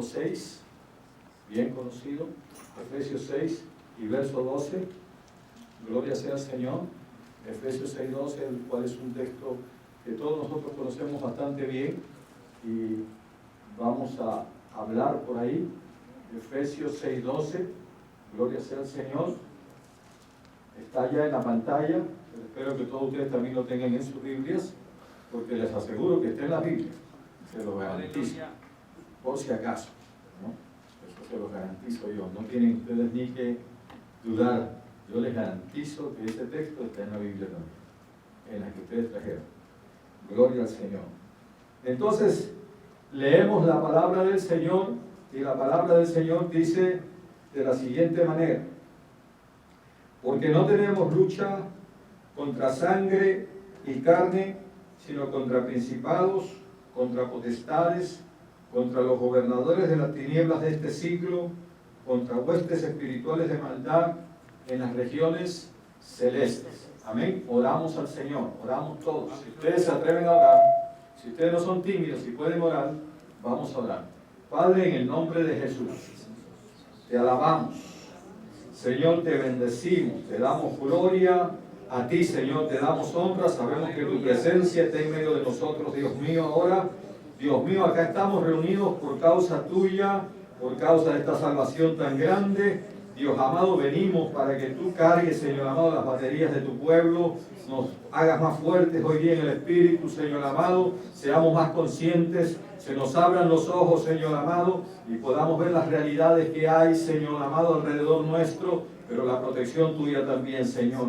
versículo 6, bien conocido, Efesios 6 y verso 12, gloria sea al Señor. Efesios 6:12, el cual es un texto que todos nosotros conocemos bastante bien y vamos a hablar por ahí. Efesios 6:12, gloria sea al Señor. Está ya en la pantalla, pero espero que todos ustedes también lo tengan en sus Biblias, porque les aseguro que está en la Biblia, se lo garantizo, por si acaso, ¿no? Eso se lo garantizo yo, no tienen ustedes ni que dudar. Yo les garantizo que ese texto está en la Biblia también, en la que ustedes trajeron. Gloria al Señor. Entonces, leemos la palabra del Señor, y la palabra del Señor dice de la siguiente manera: porque no tenemos lucha contra sangre y carne, sino contra principados, contra potestades, contra los gobernadores de las tinieblas de este siglo, contra huestes espirituales de maldad en las regiones celestes. Amén. Oramos al Señor, oramos todos. Si ustedes se atreven a orar, si ustedes no son tímidos y pueden orar, vamos a orar. Padre, en el nombre de Jesús, te alabamos. Señor, te bendecimos, te damos gloria a ti, Señor, te damos honra. Sabemos que tu presencia está en medio de nosotros, Dios mío. Ahora, Dios mío, acá estamos reunidos por causa tuya, por causa de esta salvación tan grande. Dios amado, venimos para que tú cargues, Señor amado, las baterías de tu pueblo, nos hagas más fuertes hoy día en el Espíritu, Señor amado, seamos más conscientes, se nos abran los ojos, Señor amado, y podamos ver las realidades que hay, Señor amado, alrededor nuestro, pero la protección tuya también, Señor.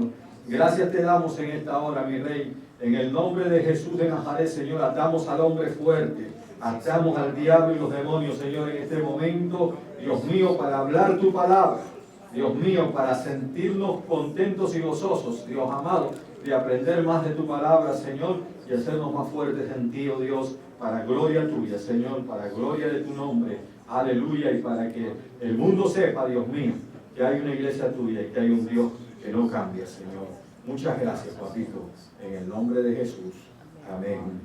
Gracias te damos en esta hora, mi Rey, en el nombre de Jesús de Nazaret, Señor. Atamos al hombre fuerte, atamos al diablo y los demonios, Señor, en este momento, Dios mío, para hablar tu palabra. Dios mío, para sentirnos contentos y gozosos, Dios amado, de aprender más de tu palabra, Señor, y hacernos más fuertes en ti, oh Dios, para gloria tuya, Señor, para gloria de tu nombre. Aleluya, y para que el mundo sepa, Dios mío, que hay una iglesia tuya y que hay un Dios que no cambia, Señor. Muchas gracias, papito, en el nombre de Jesús. Amén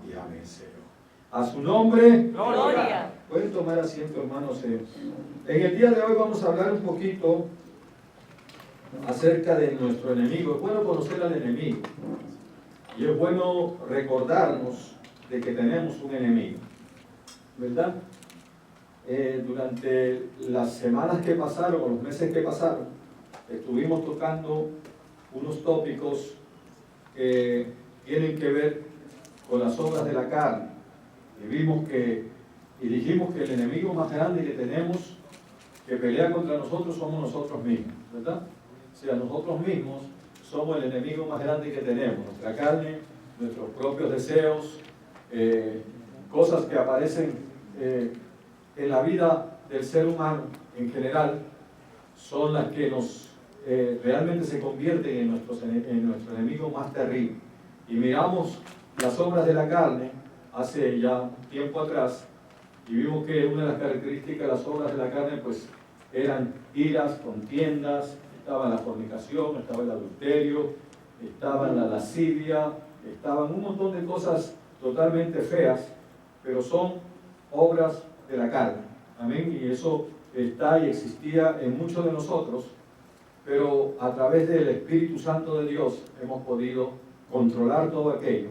y amén, Señor. A su nombre, gloria. Pueden tomar asiento, hermanos. En el día de hoy vamos a hablar un poquito acerca de nuestro enemigo. Es bueno conocer al enemigo y es bueno recordarnos de que tenemos un enemigo, ¿verdad? Durante las semanas que pasaron o los meses que pasaron, estuvimos tocando unos tópicos que tienen que ver con las obras de la carne. Y dijimos que el enemigo más grande que tenemos que pelea contra nosotros somos nosotros mismos, ¿verdad? O sea, nosotros mismos somos el enemigo más grande que tenemos. Nuestra carne, nuestros propios deseos, cosas que aparecen en la vida del ser humano en general, son las que realmente se convierten en nuestro enemigo más terrible. Y miramos las obras de la carne hace ya un tiempo atrás, y vimos que una de las características de las obras de la carne pues eran iras, contiendas, estaba la fornicación, estaba el adulterio, estaba la lascivia, estaban un montón de cosas totalmente feas, pero son obras de la carne. Amén. Y eso está y existía en muchos de nosotros, pero a través del Espíritu Santo de Dios hemos podido controlar todo aquello.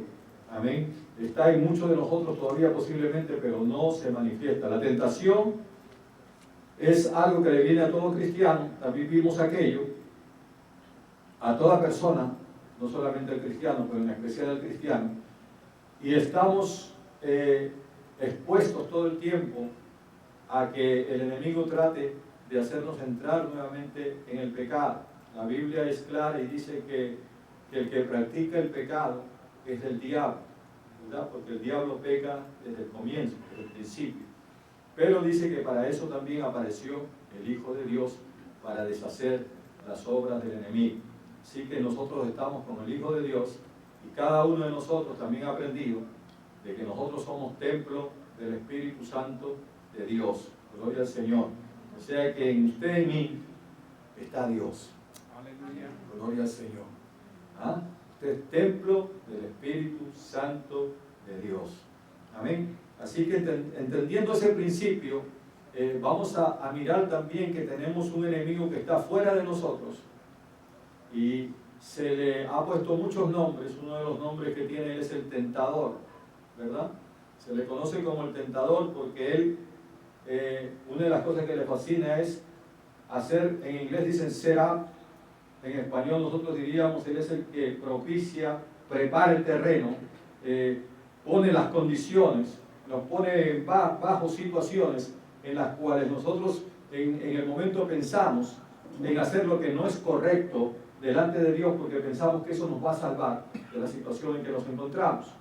Amén. Está en muchos de nosotros todavía posiblemente, pero no se manifiesta. La tentación es algo que le viene a todo cristiano. También vimos aquello a toda persona, no solamente al cristiano, pero en especial al cristiano. Y estamos expuestos todo el tiempo a que el enemigo trate de hacernos entrar nuevamente en el pecado. La Biblia es clara y dice que el que practica el pecado es del diablo, ¿verdad? Porque el diablo peca desde el comienzo, desde el principio. Pero dice que para eso también apareció el Hijo de Dios, para deshacer las obras del enemigo. Así que nosotros estamos con el Hijo de Dios y cada uno de nosotros también ha aprendido de que nosotros somos templo del Espíritu Santo de Dios. Gloria al Señor. O sea que en usted y en mí está Dios. Aleluya. Gloria al Señor. ¿Ah? Usted es templo del Espíritu Santo de Dios. Amén. Así que entendiendo ese principio, vamos a mirar también que tenemos un enemigo que está fuera de nosotros y se le ha puesto muchos nombres. Uno de los nombres que tiene él es el tentador, ¿verdad? Se le conoce como el tentador porque él, una de las cosas que le fascina es hacer, en inglés dicen set up, en español nosotros diríamos, él es el que propicia, prepara el terreno, pone las condiciones, nos pone bajo situaciones en las cuales nosotros en el momento pensamos en hacer lo que no es correcto delante de Dios porque pensamos que eso nos va a salvar de la situación en que nos encontramos.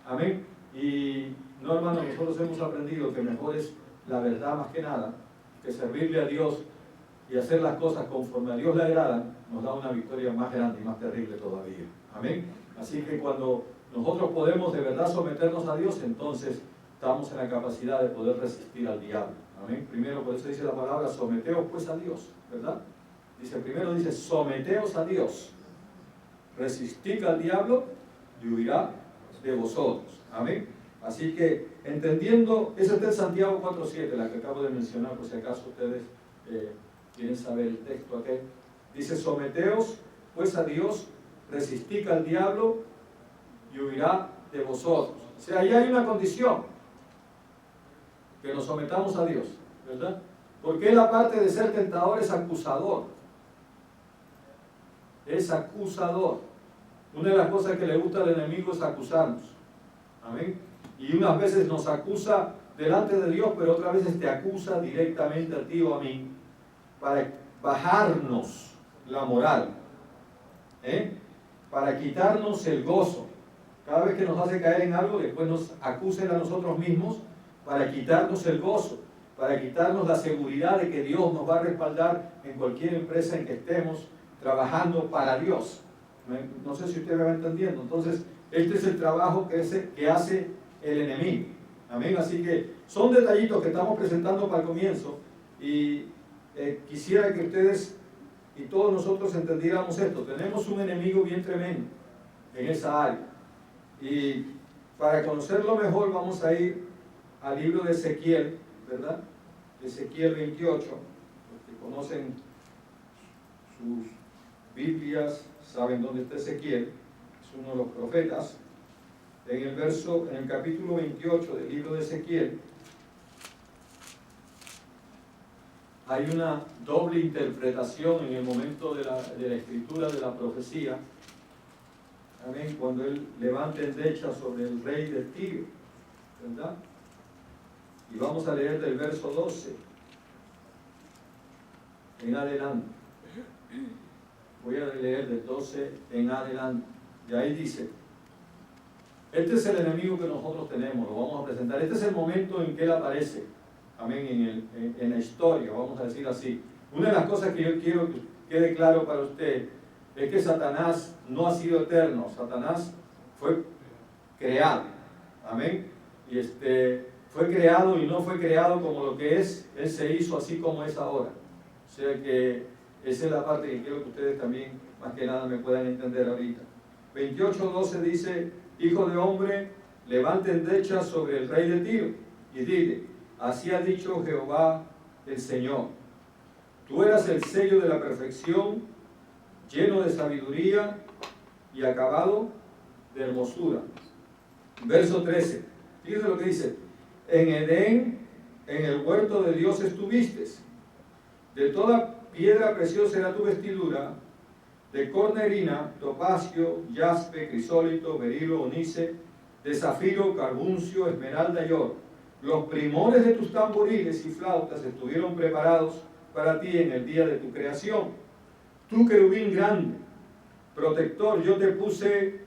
Amén. Y no, hermano, nosotros hemos aprendido que mejor es la verdad más que nada, que servirle a Dios y hacer las cosas conforme a Dios le agradan, nos da una victoria más grande y más terrible todavía. Amén. Así que cuando nosotros podemos de verdad someternos a Dios, entonces estamos en la capacidad de poder resistir al diablo. Amén. Primero, por eso dice la palabra, someteos pues a Dios, ¿verdad? Primero dice, someteos a Dios, resistid al diablo y huirá de vosotros. Amén. Así que, entendiendo, ese es de Santiago 4:7, la que acabo de mencionar, por si acaso ustedes quieren saber el texto aquel. Dice, someteos pues a Dios, resistid al diablo y huirá de vosotros. O sea, ahí hay una condición, que nos sometamos a Dios, ¿verdad? Porque él, aparte de ser tentador, es acusador. Es acusador. Una de las cosas que le gusta al enemigo es acusarnos. Amén. Y unas veces nos acusa delante de Dios, pero otras veces te acusa directamente a ti o a mí para bajarnos la moral, para quitarnos el gozo. Cada vez que nos hace caer en algo, después nos acusen a nosotros mismos para quitarnos el gozo, para quitarnos la seguridad de que Dios nos va a respaldar en cualquier empresa en que estemos trabajando para Dios. No sé si usted me va entendiendo. Entonces, este es el trabajo que hace el enemigo. Amén. Así que son detallitos que estamos presentando para el comienzo y quisiera que ustedes y todos nosotros entendiéramos esto. Tenemos un enemigo bien tremendo en esa área. Y para conocerlo mejor vamos a ir al libro de Ezequiel, ¿verdad? Ezequiel 28. Los que conocen sus Biblias saben dónde está Ezequiel, es uno de los profetas. En el capítulo 28 del libro de Ezequiel, hay una doble interpretación en el momento de la escritura de la profecía. Amén. Cuando él levanta endecha sobre el rey de Tiro, ¿verdad? Y vamos a leer del verso 12 en adelante. Voy a leer del 12 en adelante. Y ahí dice, este es el enemigo que nosotros tenemos, lo vamos a presentar. Este es el momento en que él aparece, amén, en la historia, vamos a decir así. Una de las cosas que yo quiero que quede claro para usted es que Satanás no ha sido eterno. Satanás fue creado, amén. Y fue creado y no fue creado como lo que es. Él se hizo así como es ahora. O sea que esa es la parte que quiero que ustedes también, más que nada, me puedan entender ahorita. 28:12 dice, hijo de hombre, levante endecha sobre el rey de Tiro y dile, así ha dicho Jehová el Señor, tú eras el sello de la perfección, lleno de sabiduría y acabado de hermosura. Verso 13, fíjense lo que dice, en Edén, en el huerto de Dios estuviste, de toda piedra preciosa era tu vestidura, de cornerina, topacio, jaspe, crisólito, berilo, onice, de zafiro, carbuncio, esmeralda y oro. Los primores de tus tamboriles y flautas estuvieron preparados para ti en el día de tu creación. Tú, querubín grande, protector, yo te puse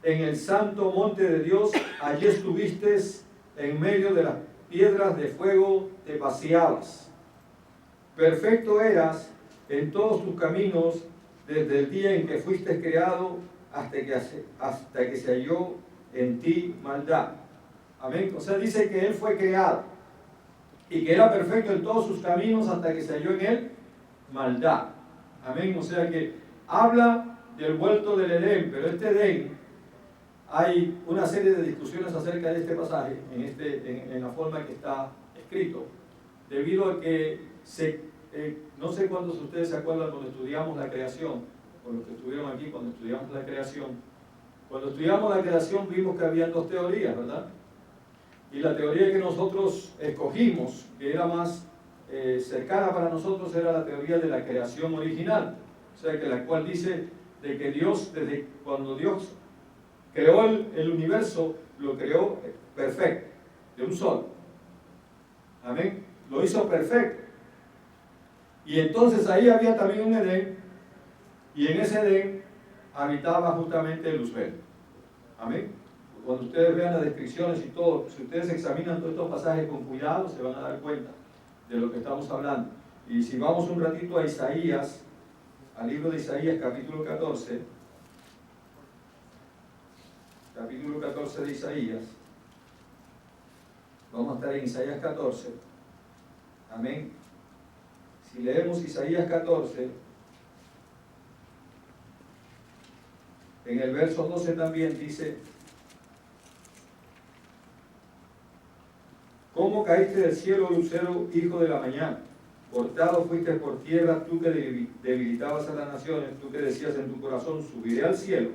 en el santo monte de Dios, allí estuviste en medio de las piedras de fuego, te paseabas. Perfecto eras en todos tus caminos, desde el día en que fuiste creado hasta que se halló en ti maldad. Amén. O sea, dice que él fue creado y que era perfecto en todos sus caminos hasta que se halló en él maldad. Amén. O sea que habla del huerto del Edén, pero este Edén, hay una serie de discusiones acerca de este pasaje, en la forma que está escrito, debido a que no sé cuántos de ustedes se acuerdan cuando estudiamos la creación, o los que estuvieron aquí cuando estudiamos la creación. Cuando estudiamos la creación vimos que había dos teorías, ¿verdad? Y la teoría que nosotros escogimos, que era más cercana para nosotros, era la teoría de la creación original. O sea, que la cual dice de que Dios, desde cuando Dios creó el universo, lo creó perfecto, de un solo. Amén. Lo hizo perfecto. Y entonces ahí había también un Edén, y en ese Edén habitaba justamente Luzbel. Amén. Cuando ustedes vean las descripciones y todo, si ustedes examinan todos estos pasajes con cuidado, se van a dar cuenta de lo que estamos hablando. Y si vamos un ratito a Isaías, al libro de Isaías, capítulo 14, capítulo 14 de Isaías, vamos a estar en Isaías 14, amén. Si leemos Isaías 14, en el verso 12 también dice: ¿Cómo caíste del cielo, lucero, hijo de la mañana? Cortado fuiste por tierra, tú que debilitabas a las naciones, tú que decías en tu corazón: subiré al cielo,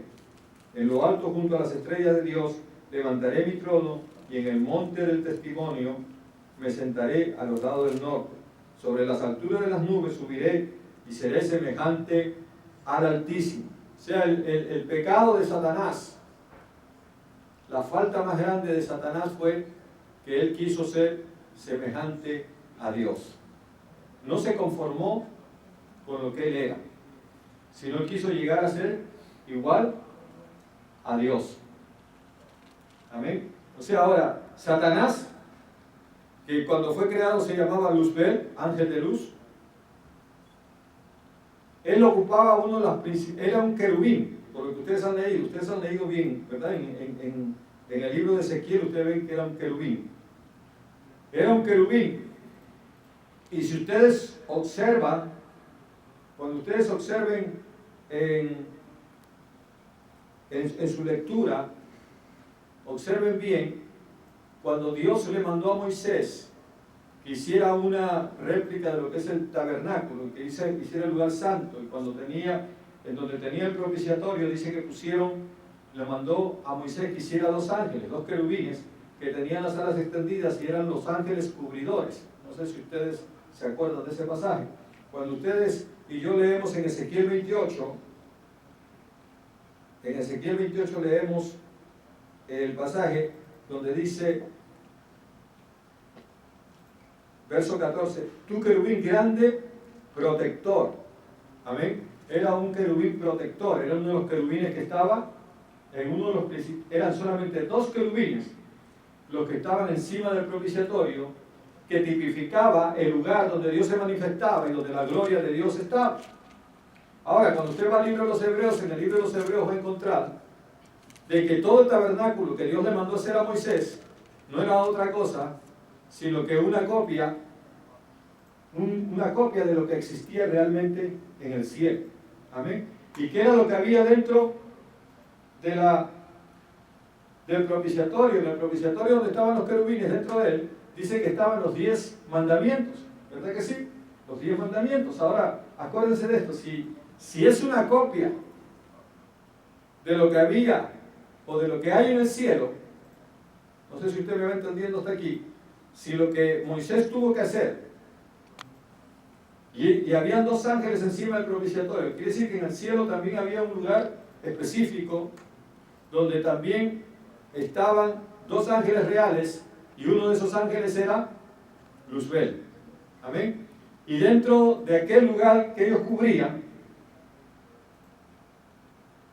en lo alto junto a las estrellas de Dios, levantaré mi trono, y en el monte del testimonio me sentaré a los lados del norte. Sobre las alturas de las nubes subiré y seré semejante al Altísimo. O sea, el pecado de Satanás, la falta más grande de Satanás fue que él quiso ser semejante a Dios. No se conformó con lo que él era, sino él quiso llegar a ser igual a Dios. Amén. O sea, ahora, Satanás, que cuando fue creado se llamaba Luzbel, ángel de luz, él ocupaba uno de las principales, era un querubín, por lo que ustedes han leído bien, ¿verdad? En el libro de Ezequiel ustedes ven que era un querubín. Era un querubín. Y si ustedes observan, cuando ustedes observen en su lectura, observen bien, cuando Dios le mandó a Moisés que hiciera una réplica de lo que es el tabernáculo, que hiciera el lugar santo, y cuando en donde tenía el propiciatorio, dice que le mandó a Moisés que hiciera dos ángeles, dos querubines, que tenían las alas extendidas y eran los ángeles cubridores. No sé si ustedes se acuerdan de ese pasaje. Cuando ustedes y yo leemos en Ezequiel 28, leemos el pasaje donde dice, verso 14, tú querubín grande, protector. Amén. Era un querubín protector, era uno de los querubines que estaba eran solamente dos querubines los que estaban encima del propiciatorio, que tipificaba el lugar donde Dios se manifestaba y donde la gloria de Dios estaba. Ahora, cuando usted va al libro de los Hebreos, en el libro de los Hebreos va a encontrar de que todo el tabernáculo que Dios le mandó hacer a Moisés no era otra cosa sino que una copia de lo que existía realmente en el cielo. Amén. ¿Y qué era lo que había dentro del propiciatorio? En el propiciatorio donde estaban los querubines, dentro de él, dice que estaban los 10 mandamientos. ¿Verdad que sí? Los 10 mandamientos. Ahora, acuérdense de esto, si es una copia de lo que había o de lo que hay en el cielo, no sé si usted me va entendiendo hasta aquí, si lo que Moisés tuvo que hacer, y habían dos ángeles encima del propiciatorio, quiere decir que en el cielo también había un lugar específico donde también estaban dos ángeles reales, y uno de esos ángeles era Luzbel. Amén. Y dentro de aquel lugar que ellos cubrían,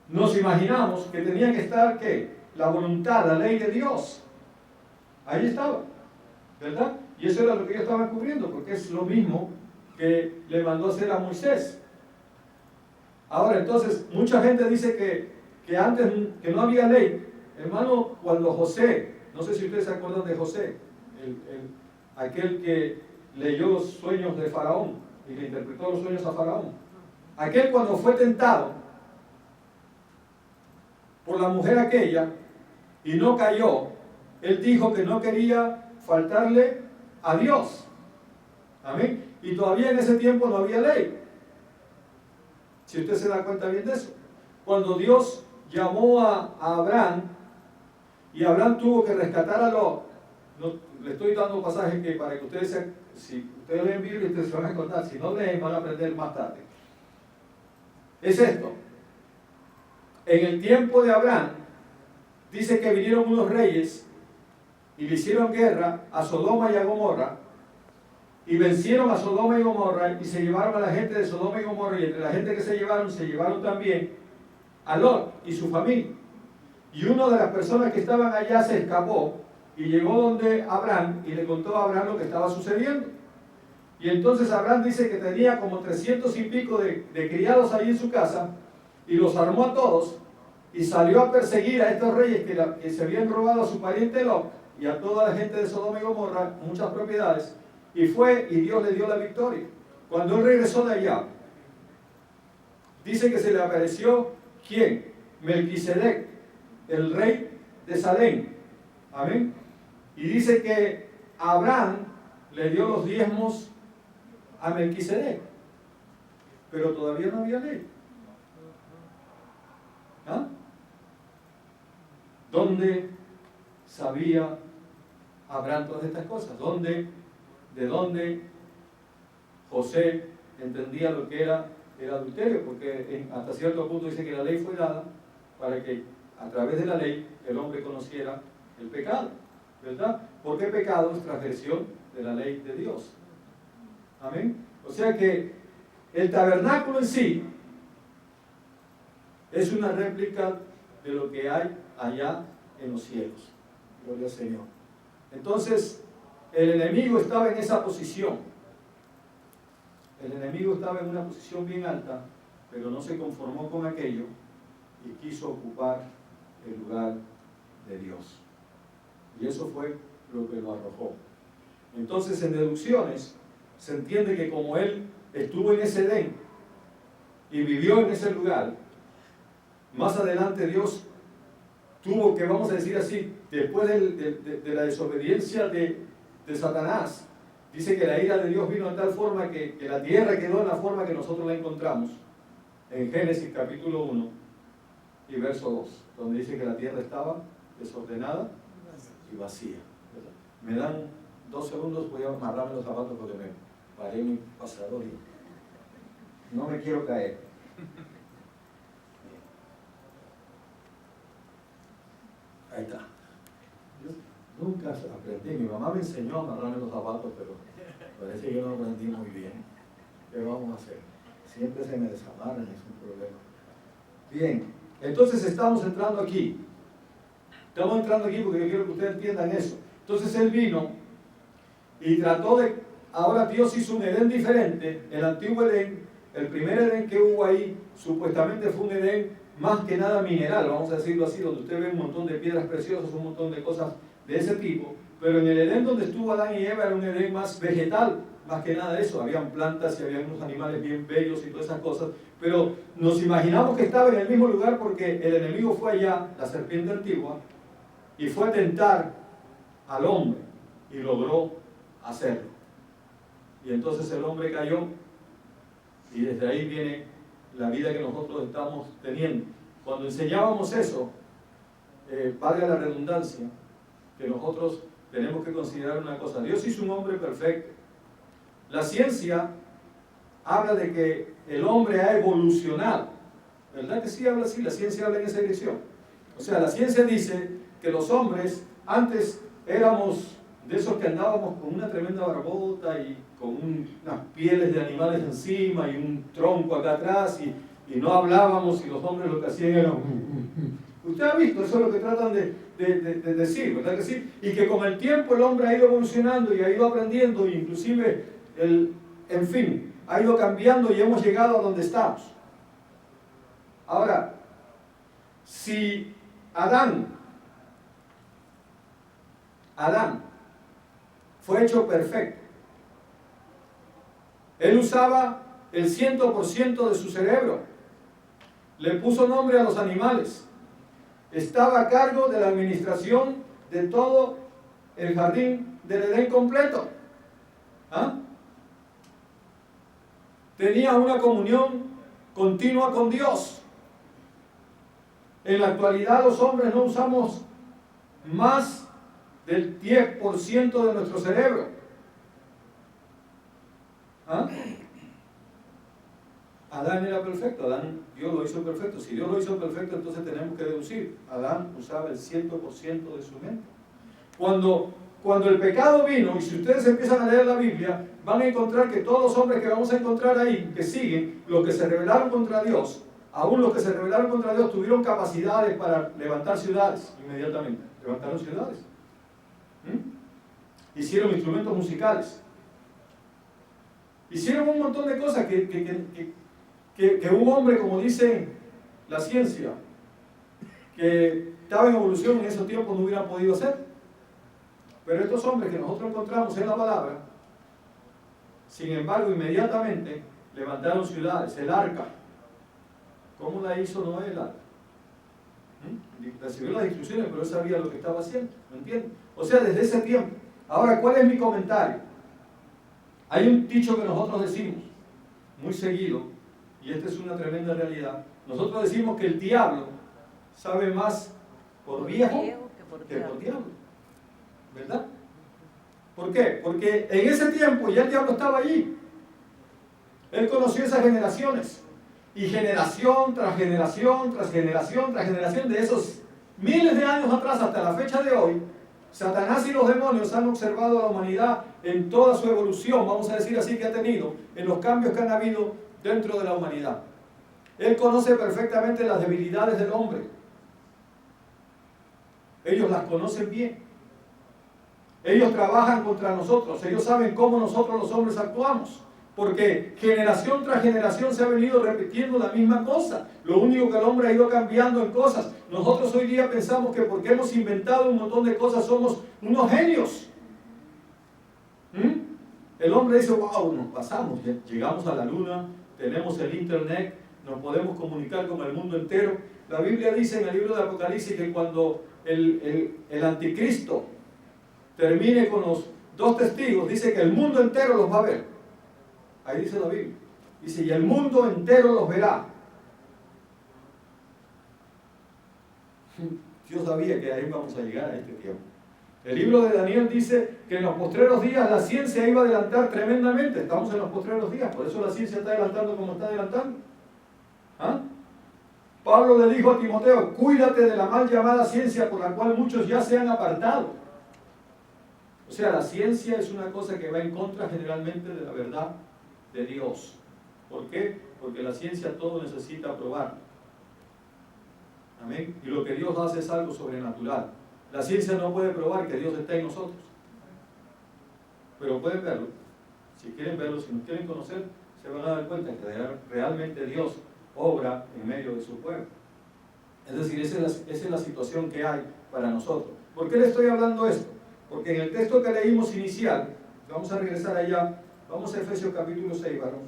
nos imaginamos que tenía que estar, ¿qué? La voluntad, la ley de Dios. Ahí estaba, ¿verdad? Y eso era lo que ellos estaban cubriendo, porque es lo mismo que le mandó hacer a Moisés. Ahora, entonces, mucha gente dice que antes, que no había ley. Hermano, cuando José, no sé si ustedes se acuerdan de José, aquel que leyó los sueños de Faraón y le interpretó los sueños a Faraón. Aquel, cuando fue tentado por la mujer aquella y no cayó, él dijo que no quería faltarle a Dios. Amén. Y todavía en ese tiempo no había ley. Si usted se da cuenta bien de eso. Cuando Dios llamó a Abraham, y Abraham tuvo que rescatar a Lot. Le estoy dando pasajes que para que ustedes sean, si ustedes leen Biblia, ustedes se van a encontrar. Si no leen, van a aprender más tarde. Es esto. En el tiempo de Abraham, dice que vinieron unos reyes y le hicieron guerra a Sodoma y a Gomorra, y vencieron a Sodoma y Gomorra, y se llevaron a la gente de Sodoma y Gomorra, y entre la gente que se llevaron también a Lot y su familia. Y una de las personas que estaban allá se escapó y llegó donde Abraham y le contó a Abraham lo que estaba sucediendo. Y entonces Abraham dice que tenía como 300 y pico de criados ahí en su casa, y los armó a todos y salió a perseguir a estos reyes que se habían robado a su pariente Lot y a toda la gente de Sodoma y Gomorra muchas propiedades, y fue y Dios le dio la victoria. Cuando él regresó de allá, dice que se le apareció ¿quién? Melquisedec, el rey de Salem. Amén. Y dice que Abraham le dio los diezmos a Melquisedec, pero todavía no había ley. ¿Ah? ¿Dónde sabía Abraham todas estas cosas? ¿De dónde José entendía lo que era el adulterio? Porque hasta cierto punto dice que la ley fue dada para que a través de la ley el hombre conociera el pecado, ¿verdad? Porque pecado es transgresión de la ley de Dios. Amén. O sea que el tabernáculo en sí es una réplica de lo que hay allá en los cielos. Gloria al Señor. Entonces, el enemigo estaba en esa posición. El enemigo estaba en una posición bien alta, pero no se conformó con aquello y quiso ocupar el lugar de Dios. Y eso fue lo que lo arrojó. Entonces, en deducciones, se entiende que como él estuvo en ese Edén y vivió en ese lugar, más adelante Dios tuvo que, vamos a decir así, después de la desobediencia de Satanás, dice que la ira de Dios vino de tal forma que la tierra quedó en la forma que nosotros la encontramos en Génesis capítulo 1 y verso 2, donde dice que la tierra estaba desordenada y vacía. Me dan 2 segundos, voy a amarrarme los zapatos porque me paré mi pasador y no me quiero caer. Ahí está. Yo nunca aprendí, mi mamá me enseñó a amarrarme los zapatos, pero parece que yo no aprendí muy bien. ¿Qué vamos a hacer? Siempre se me desamarran, es un problema. Bien, entonces estamos entrando aquí. Estamos entrando aquí porque yo quiero que ustedes entiendan eso. Entonces él vino y trató de... Ahora Dios hizo un Edén diferente. El antiguo Edén, el primer Edén que hubo ahí, supuestamente fue un Edén más que nada mineral, vamos a decirlo así, donde usted ve un montón de piedras preciosas, un montón de cosas de ese tipo. Pero en el Edén donde estuvo Adán y Eva era un Edén más vegetal, más que nada eso. Habían plantas y había unos animales bien bellos y todas esas cosas. Pero nos imaginamos que estaba en el mismo lugar porque el enemigo fue allá, la serpiente antigua, y fue a tentar al hombre y logró hacerlo. Y entonces el hombre cayó y desde ahí viene la vida que nosotros estamos teniendo. Cuando enseñábamos eso, valga la redundancia, que nosotros tenemos que considerar una cosa. Dios hizo un hombre perfecto. La ciencia habla de que el hombre ha evolucionado. ¿Verdad que sí habla así? La ciencia habla en esa dirección. O sea, la ciencia dice que los hombres antes éramos de esos que andábamos con una tremenda barbota y con unas pieles de animales encima y un tronco acá atrás y no hablábamos y los hombres lo que hacían era... Usted ha visto, eso es lo que tratan de decir, ¿verdad que sí? Y que con el tiempo el hombre ha ido evolucionando y ha ido aprendiendo, e inclusive, en fin, ha ido cambiando y hemos llegado a donde estamos. Ahora, si Adán fue hecho perfecto, él usaba el 100% de su cerebro, le puso nombre a los animales, estaba a cargo de la administración de todo el jardín del Edén completo. ¿Ah? tenía una comunión continua con Dios. En la actualidad los hombres no usamos más del 10% de nuestro cerebro. ¿Ah? Adán era perfecto, Dios lo hizo perfecto. Si Dios lo hizo perfecto, entonces tenemos que deducir, Adán usaba el 100% de su mente. Cuando el pecado vino, y si ustedes empiezan a leer la Biblia, van a encontrar que todos los hombres que vamos a encontrar ahí, que siguen, los que se rebelaron contra Dios, aún los que se rebelaron contra Dios tuvieron capacidades para levantar ciudades inmediatamente. Levantaron ciudades. Hicieron instrumentos musicales. Hicieron un montón de cosas que un hombre, como dice la ciencia, que estaba en evolución en esos tiempos no hubieran podido hacer. Pero estos hombres que nosotros encontramos en la palabra, sin embargo, inmediatamente levantaron ciudades. El arca, ¿cómo la hizo Noé el arca? Recibió las instrucciones, pero él sabía lo que estaba haciendo, ¿me entiendes? O sea, desde ese tiempo. Ahora, ¿cuál es mi comentario? Hay un dicho que nosotros decimos muy seguido, y esta es una tremenda realidad. Nosotros decimos que el diablo sabe más por viejo que por diablo. ¿Verdad? ¿Por qué? Porque en ese tiempo ya el diablo estaba allí. Él conoció esas generaciones. Y generación tras generación, tras generación, tras generación, de esos miles de años atrás hasta la fecha de hoy, Satanás y los demonios han observado a la humanidad en toda su evolución, vamos a decir así, que ha tenido, en los cambios que han habido dentro de la humanidad. Él conoce perfectamente las debilidades del hombre. Ellos las conocen bien. Ellos trabajan contra nosotros. Ellos saben cómo nosotros los hombres actuamos. Porque generación tras generación se ha venido repitiendo la misma cosa. Lo único que el hombre ha ido cambiando en cosas. Nosotros hoy día pensamos que porque hemos inventado un montón de cosas somos unos genios. El hombre dice, wow, nos pasamos, llegamos a la luna, tenemos el internet, nos podemos comunicar con el mundo entero. La Biblia dice en el libro de Apocalipsis que cuando el anticristo termine con los 2 testigos, dice que el mundo entero los va a ver. Ahí dice la Biblia. Dice, y el mundo entero los verá. Dios sabía que ahí vamos a llegar a este tiempo. El libro de Daniel dice que en los postreros días la ciencia iba a adelantar tremendamente. Estamos en los postreros días, por eso la ciencia está adelantando como está adelantando. ¿Ah? Pablo le dijo a Timoteo, cuídate de la mal llamada ciencia por la cual muchos ya se han apartado. O sea, la ciencia es una cosa que va en contra generalmente de la verdad de Dios. ¿Por qué? Porque la ciencia todo necesita probar. Amén. Y lo que Dios hace es algo sobrenatural. La ciencia no puede probar que Dios está en nosotros. Pero pueden verlo. Si quieren verlo, si nos quieren conocer, se van a dar cuenta que realmente Dios obra en medio de su pueblo. Es decir, esa es la situación que hay para nosotros. ¿Por qué le estoy hablando esto? Porque en el texto que leímos inicial, vamos a regresar allá, vamos a Efesios capítulo 6, varón.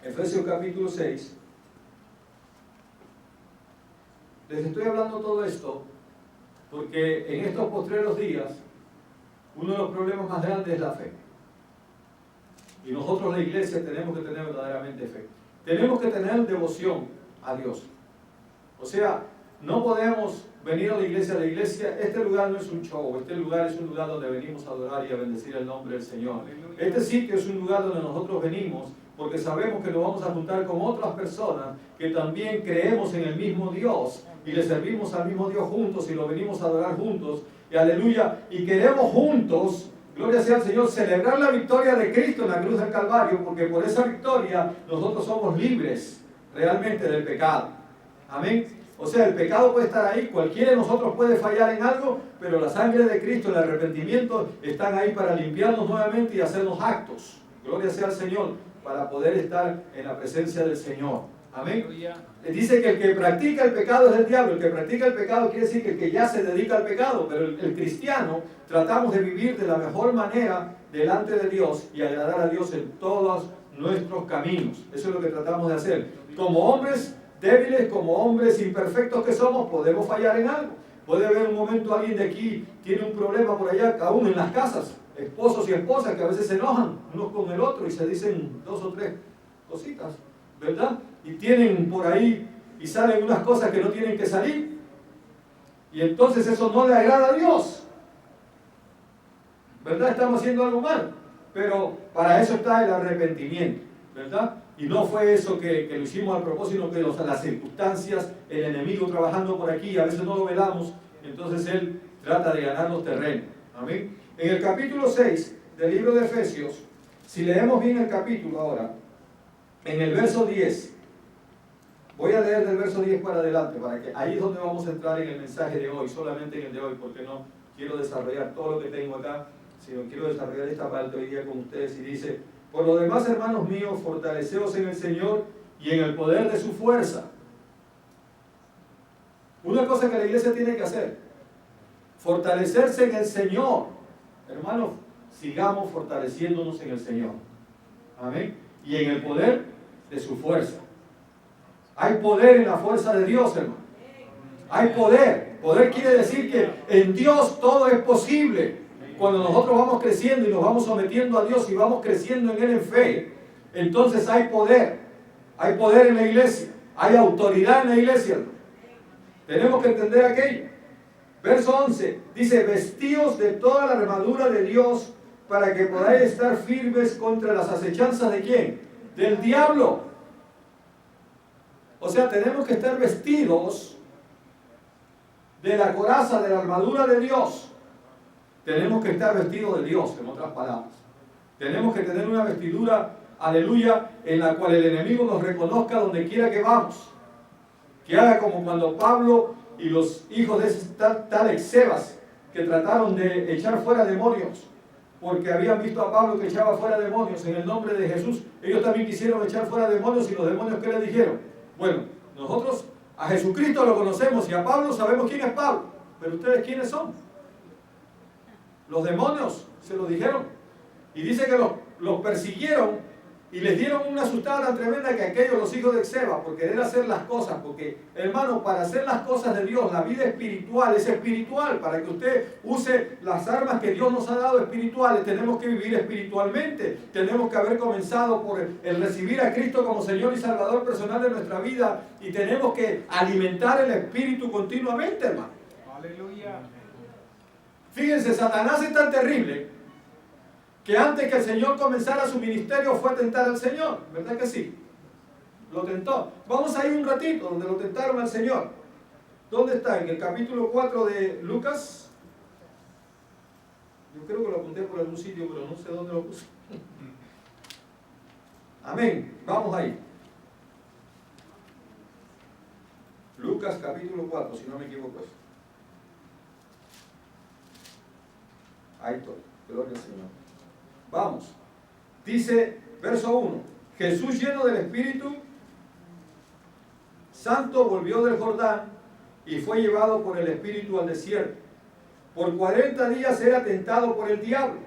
Efesios capítulo 6. Les estoy hablando todo esto porque en estos postreros días, uno de los problemas más grandes es la fe. Y nosotros, la iglesia, tenemos que tener verdaderamente fe. Tenemos que tener devoción a Dios. O sea, no podemos venir a la iglesia, este lugar no es un show, este lugar es un lugar donde venimos a adorar y a bendecir el nombre del Señor. Este sitio es un lugar donde nosotros venimos porque sabemos que nos vamos a juntar con otras personas que también creemos en el mismo Dios y le servimos al mismo Dios juntos y lo venimos a adorar juntos. Y aleluya, y queremos juntos, gloria sea al Señor, celebrar la victoria de Cristo en la cruz del Calvario, porque por esa victoria nosotros somos libres realmente del pecado. Amén. O sea, el pecado puede estar ahí, cualquiera de nosotros puede fallar en algo, pero la sangre de Cristo, el arrepentimiento, están ahí para limpiarnos nuevamente y hacernos actos. Gloria sea al Señor, para poder estar en la presencia del Señor. Amén. Dice que el que practica el pecado es del diablo. El que practica el pecado quiere decir que el que ya se dedica al pecado, pero el cristiano tratamos de vivir de la mejor manera delante de Dios y agradar a Dios en todos nuestros caminos. Eso es lo que tratamos de hacer. Como hombres débiles, como hombres imperfectos que somos, podemos fallar en algo. Puede haber un momento alguien de aquí tiene un problema por allá, aún en las casas. esposos y esposas que a veces se enojan unos con el otro y se dicen 2 o 3 cositas, ¿verdad? Y tienen por ahí y salen unas cosas que no tienen que salir. Y entonces eso no le agrada a Dios. ¿Verdad? Estamos haciendo algo mal. Pero para eso está el arrepentimiento, ¿verdad? Y no fue eso que lo hicimos a propósito, sino que las circunstancias, el enemigo trabajando por aquí, a veces no lo velamos, entonces él trata de ganarnos terreno. Amén. En el capítulo 6 del libro de Efesios, si leemos bien el capítulo ahora, en el verso 10, voy a leer del verso 10 para adelante, para que ahí es donde vamos a entrar en el mensaje de hoy, solamente en el de hoy, porque no quiero desarrollar todo lo que tengo acá, sino quiero desarrollar esta parte hoy día con ustedes. Y dice: por lo demás, hermanos míos, fortaleceos en el Señor y en el poder de su fuerza. Una cosa que la iglesia tiene que hacer: fortalecerse en el Señor. Hermanos, sigamos fortaleciéndonos en el Señor. Amén. Y en el poder de su fuerza. Hay poder en la fuerza de Dios, hermano. Hay poder. Poder quiere decir que en Dios todo es posible. Cuando nosotros vamos creciendo y nos vamos sometiendo a Dios y vamos creciendo en Él en fe, entonces hay poder. Hay poder en la iglesia. Hay autoridad en la iglesia, hermano. Tenemos que entender aquello. Verso 11 dice: vestíos de toda la armadura de Dios para que podáis estar firmes contra las acechanzas ¿de quién? Del diablo. O sea, tenemos que estar vestidos de la coraza, de la armadura de Dios. Tenemos que estar vestidos de Dios, en otras palabras. Tenemos que tener una vestidura, aleluya, en la cual el enemigo nos reconozca donde quiera que vamos. Que haga como cuando Pablo y los hijos de ese tal Exebas, que trataron de echar fuera demonios, porque habían visto a Pablo que echaba fuera demonios en el nombre de Jesús. Ellos también quisieron echar fuera demonios, y los demonios, ¿qué le dijeron? Bueno, nosotros a Jesucristo lo conocemos y a Pablo sabemos quién es Pablo, pero ustedes ¿quiénes son? Los demonios se lo dijeron, y dice que los persiguieron y les dieron una asustada tan tremenda que aquellos, los hijos de Exeba, por querer hacer las cosas, porque hermano, para hacer las cosas de Dios, la vida espiritual es espiritual. Para que usted use las armas que Dios nos ha dado espirituales, tenemos que vivir espiritualmente. Tenemos que haber comenzado por el recibir a Cristo como Señor y Salvador personal de nuestra vida, y tenemos que alimentar el espíritu continuamente, hermano. Aleluya. Fíjense, Satanás es tan terrible que antes que el Señor comenzara su ministerio fue a tentar al Señor, ¿verdad que sí? Lo tentó. Vamos a ir un ratito donde lo tentaron al Señor. ¿Dónde está? En el capítulo 4 de Lucas. Yo creo que lo apunté por algún sitio, pero no sé dónde lo puse. Amén. Vamos ahí. Lucas capítulo 4, si no me equivoco. Ahí estoy. Gloria al Señor. Vamos, dice verso 1: Jesús, lleno del Espíritu Santo, volvió del Jordán y fue llevado por el Espíritu al desierto. Por 40 días era tentado por el diablo,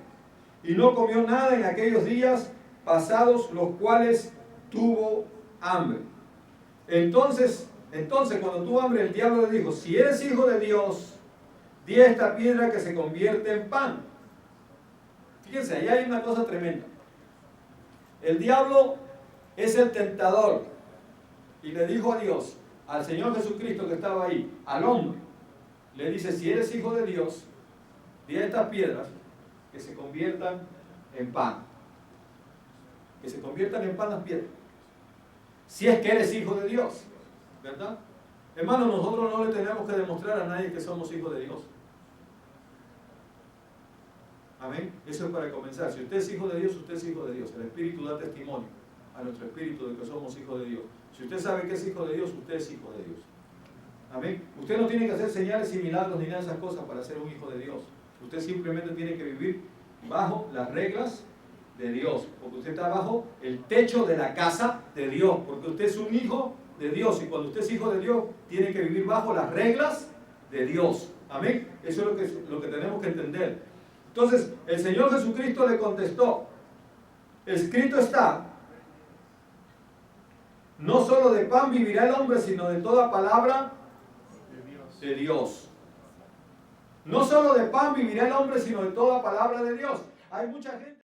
y no comió nada en aquellos días pasados, los cuales tuvo hambre. Entonces cuando tuvo hambre, el diablo le dijo: si eres hijo de Dios, di a esta piedra que se convierte en pan. Fíjense, ahí hay una cosa tremenda. El diablo es el tentador, y le dijo a Dios, al Señor Jesucristo que estaba ahí, al hombre, le dice: si eres hijo de Dios, di a estas piedras que se conviertan en pan. Que se conviertan en pan las piedras. Si es que eres hijo de Dios, ¿verdad? Hermano, nosotros no le tenemos que demostrar a nadie que somos hijos de Dios. Amén. Eso es para comenzar. Si usted es hijo de Dios, usted es hijo de Dios. El Espíritu da testimonio a nuestro espíritu de que somos hijos de Dios. Si usted sabe que es hijo de Dios, usted es hijo de Dios. Amén. Usted no tiene que hacer señales y milagros ni nada de esas cosas para ser un hijo de Dios. Usted simplemente tiene que vivir bajo las reglas de Dios, porque usted está bajo el techo de la casa de Dios, porque usted es un hijo de Dios, y cuando usted es hijo de Dios, tiene que vivir bajo las reglas de Dios. Amén. Eso es lo que tenemos que entender. Entonces, el Señor Jesucristo le contestó: escrito está, no solo de pan vivirá el hombre, sino de toda palabra de Dios. No solo de pan vivirá el hombre, sino de toda palabra de Dios. Hay mucha gente